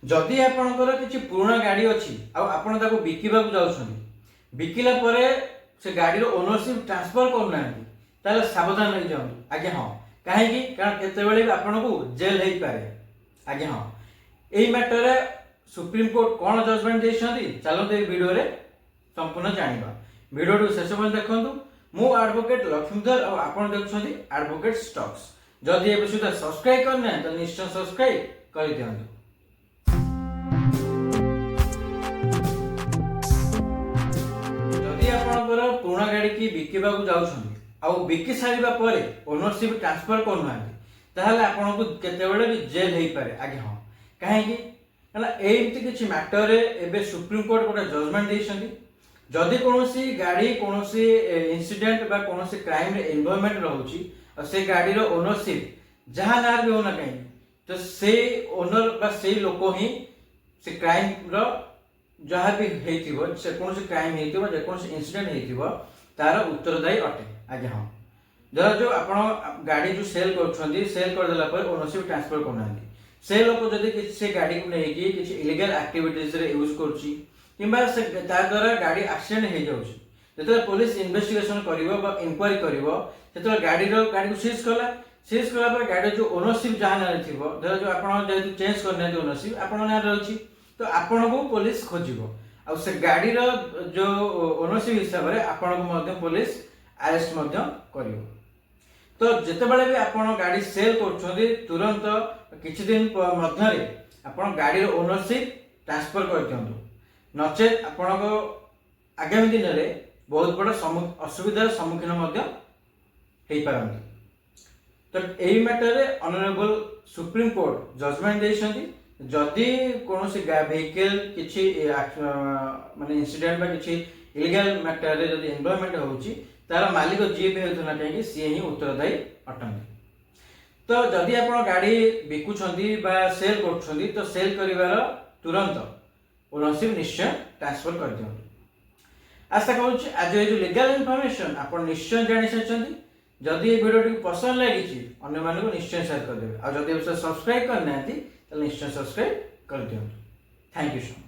जदि आपणकर किसी पुराना गाड़ी अच्छी आपण ताको बिकिबाकू जाउछन्ती बिकिला परे से गाड़ी रो ओनरशिप ट्रांसफर करना ताले सावधान रही जाऊँ आज्ञा हाँ कहीं कारण केतबेले आपन को जेल हो पारे आज्ञा हाँ यही मैटर सुप्रीम कोर्ट कौन जजमेंट देछन्ती चलते ये वीडियो रे संपूर्ण जानिबा वीडियो शेष पर्यंत देखंतु मु एडवोकेट लक्ष्मीधर और आपण देखछन्ती एडवोकेट स्टॉक्स जदि ए सुधा सब्सक्राइब करने तो निश्चय सब्सक्राइब कर दियंतु। जदि आपणकर पुराना गाड़ी की बिकिबाकू जाउछन्ती आउ बिकी सारिबा परे ओनरशिप ट्रांसफर करना ताहले आपन को केतेबेले भी जेल हो पारे आगे हाँ कहीं एमती किसी मैटर एबे सुप्रीम कोर्ट गोटे जजमेंट देछन्ती जदि कोनोसी गाड़ी कोनोसी इंसिडेंट बा कोनोसी क्राइम रे इन्वॉल्वमेंट रहउची और से गाड़ी रो ओनरशिप जहां नार भी होना कहीं तो से ओनर बा से लोक ही से क्राइम रो जहाँ भी हेतिबो से कोनोसी क्राइम हेतिबो जे कोनोसी इंसिडेंट हेतिबो तार उत्तरदायी अटे आगे हाँ धर जो आपण गाड़ी जो सेल कर देला पर ओनरशिप ट्रांसफर करना से लोक जदि से गाड़ी को लेकिन किसी इलीगल एक्टिविटीज रे यूज करछि किंबा से तार द्वारा गाड़ी एक्सीडेंट हो जाउछि जेते पुलिस इन्वेस्टिगेशन करिवो बा इंक्वायरी करिवो सेते गाड़ी को सीज कला पर गाड़ी जो ओनरशिप जहां ना थिबो धर जो आपण जे चेंज करने ओनरशिप आपण ना रहछि तो आपण को पुलिस खोजिबो आ से गाड़ी रो जो ओनरशिप हिसाब रे आपण को मध्य पुलिस अरेस्ट मध्य करिवो। तो जितेबाला भी आपण गाड़ी सेल कर तुरंत किछि दिन मध्य आपण गाड़ी ओनरशिप ट्रांसफर कर दियंतु नचेत आपण को आगामी दिन में बहुत बड़ा असुविधार सम्मुखीन हो पारती। तो यही matter honourable supreme court judgment देछन्ती जदि कौन व्हीकल किछि माने इंसिडेंट बा किछि इलीगल मैटर रे जदि इन्वॉल्वमेंट होउची तार मालिक जी भी होतना कहीं सी ही उत्तरदायी अटंती। तो जदि आपण गाड़ी बिकुछन्ती बा सेल करछन्ती तो सेल करिवार तुरंत ओनरशिप निश्चय ट्रांसफर कर दियंतु। आशा करूँ आज ये जो लीगल इनफॉरमेशन आप निश्चय जानी सारी जदि ये वीडियो पसंद लगी अन्य मानक निश्चय शेयर करदे और जदि सब्सक्राइब करना निश्चय सब्सक्राइब कर दियंतु। Thank you so much.